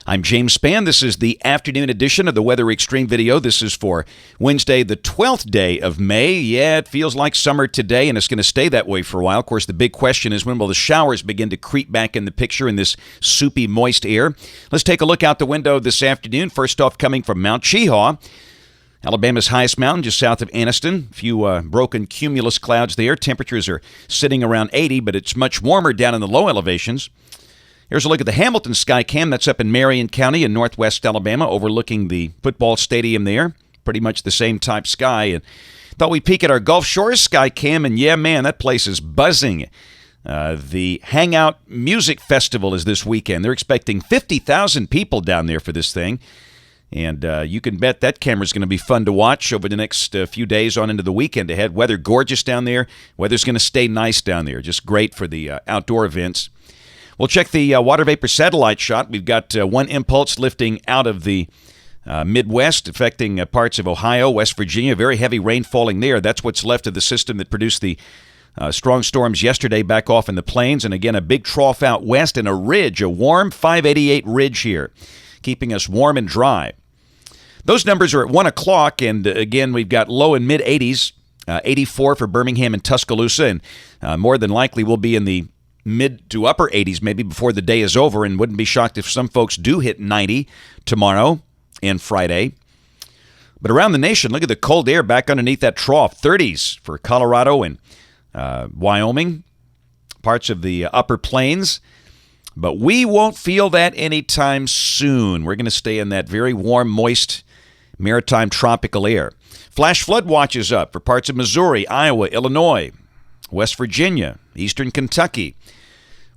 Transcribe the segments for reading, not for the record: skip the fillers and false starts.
I'm James Spann. This is the afternoon edition of the Weather Xtreme video. This is for Wednesday, the 12th day of May. Yeah, it feels like summer today, and it's going to stay that way for a while. Of course, the big question is, when will the showers begin to creep back in the picture in this soupy, moist air? Let's take a look out the window this afternoon. First off, coming from Mount Cheehaw, Alabama's highest mountain, just south of Anniston. A few broken cumulus clouds there. Temperatures are sitting around 80, but it's much warmer down in the low elevations. Here's a look at the Hamilton sky cam. That's up in Marion County in northwest Alabama, overlooking the football stadium there. Pretty much the same type sky. And thought we'd peek at our Gulf Shores sky cam, and yeah, man, that place is buzzing. The Hangout Music Festival is this weekend. They're expecting 50,000 people down there for this thing. And you can bet that camera's going to be fun to watch over the next few days on into the weekend ahead. Weather gorgeous down there. Weather's going to stay nice down there. Just great for the outdoor events. We'll check the water vapor satellite shot. We've got one impulse lifting out of the Midwest, affecting parts of Ohio, West Virginia. Very heavy rain falling there. That's what's left of the system that produced the strong storms yesterday back off in the plains. And again, a big trough out west and a ridge, a warm 588 ridge here, keeping us warm and dry. Those numbers are at 1 o'clock, and again, we've got low and mid-80s, 84 for Birmingham and Tuscaloosa, and more than likely we'll be in the mid to upper 80s maybe before the day is over, and wouldn't be shocked if some folks do hit 90 tomorrow and Friday. But around the nation, look at the cold air back underneath that trough. 30s for Colorado and Wyoming, parts of the upper plains. But we won't feel that anytime soon. We're going to stay in that very warm, moist, maritime tropical air. Flash flood watches up for parts of Missouri, Iowa, Illinois, West Virginia, eastern Kentucky.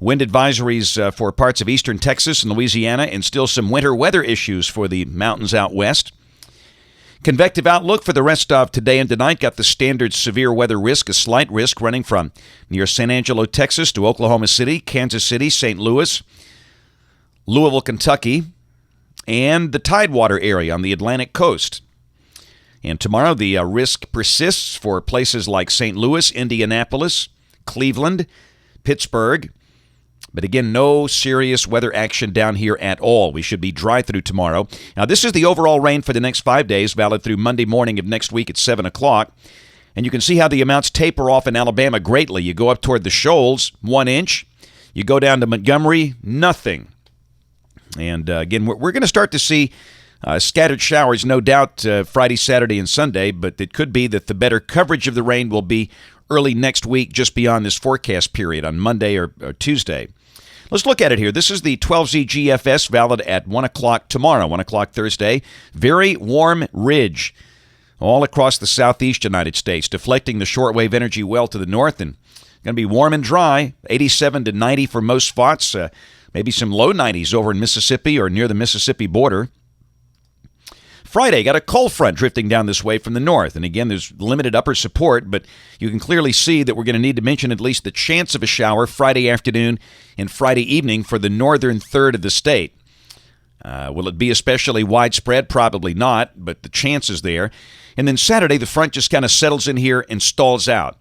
Wind advisories for parts of eastern Texas and Louisiana, and still some winter weather issues for the mountains out west. Convective outlook for the rest of today and tonight. Got the standard severe weather risk, a slight risk running from near San Angelo, Texas to Oklahoma City, Kansas City, St. Louis, Louisville, Kentucky, and the Tidewater area on the Atlantic coast. And tomorrow the risk persists for places like St. Louis, Indianapolis, Cleveland, Pittsburgh. But again, no serious weather action down here at all. We should be dry through tomorrow. Now, this is the overall rain for the next 5 days, valid through Monday morning of next week at 7 o'clock. And you can see how the amounts taper off in Alabama greatly. You go up toward the Shoals, 1 inch. You go down to Montgomery, nothing. And again, we're going to start to see scattered showers, no doubt, Friday, Saturday, and Sunday. But it could be that the better coverage of the rain will be early next week, just beyond this forecast period on Monday or Tuesday. Let's look at it here. This is the 12Z GFS, valid at 1 o'clock tomorrow, 1 o'clock Thursday. Very warm ridge all across the southeast United States, deflecting the shortwave energy well to the north, and going to be warm and dry, 87 to 90 for most spots, maybe some low 90s over in Mississippi or near the Mississippi border. Friday, got a cold front drifting down this way from the north. And again, there's limited upper support, but you can clearly see that we're going to need to mention at least the chance of a shower Friday afternoon and Friday evening for the northern third of the state. Will it be especially widespread? Probably not, but the chance is there. And then Saturday, the front just kind of settles in here and stalls out.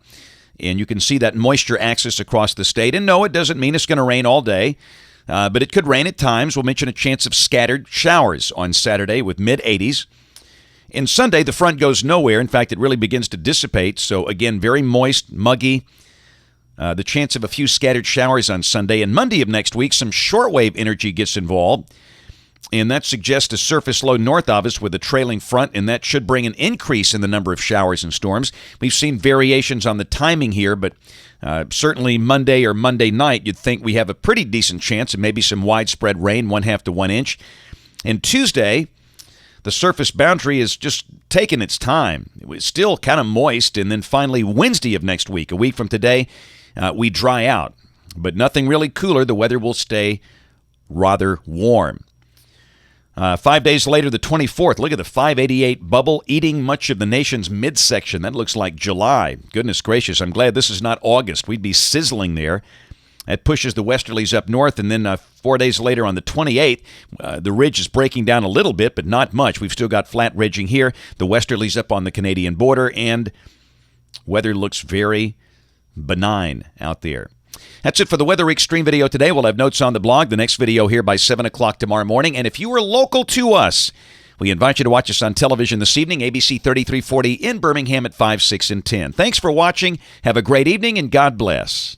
And you can see that moisture axis across the state. And no, it doesn't mean it's going to rain all day. But it could rain at times. We'll mention a chance of scattered showers on Saturday with mid-80s. And Sunday, the front goes nowhere. In fact, it really begins to dissipate. So, again, very moist, muggy. The chance of a few scattered showers on Sunday. And Monday of next week, some shortwave energy gets involved. And that suggests a surface low north of us with a trailing front, and that should bring an increase in the number of showers and storms. We've seen variations on the timing here, but certainly Monday or Monday night, you'd think we have a pretty decent chance of maybe some widespread rain, 1/2 to 1 inch. And Tuesday, the surface boundary is just taking its time. It was still kind of moist, and then finally Wednesday of next week, a week from today, we dry out. But nothing really cooler. The weather will stay rather warm. 5 days later, the 24th, look at the 588 bubble eating much of the nation's midsection. That looks like July. Goodness gracious, I'm glad this is not August. We'd be sizzling there. That pushes the westerlies up north, and then 4 days later on the 28th, the ridge is breaking down a little bit, but not much. We've still got flat ridging here. The westerlies up on the Canadian border, and weather looks very benign out there. That's it for the Weather Xtreme video today. We'll have notes on the blog. The next video here by 7 o'clock tomorrow morning. And if you are local to us, we invite you to watch us on television this evening, ABC 3340 in Birmingham at 5, 6, and 10. Thanks for watching. Have a great evening, and God bless.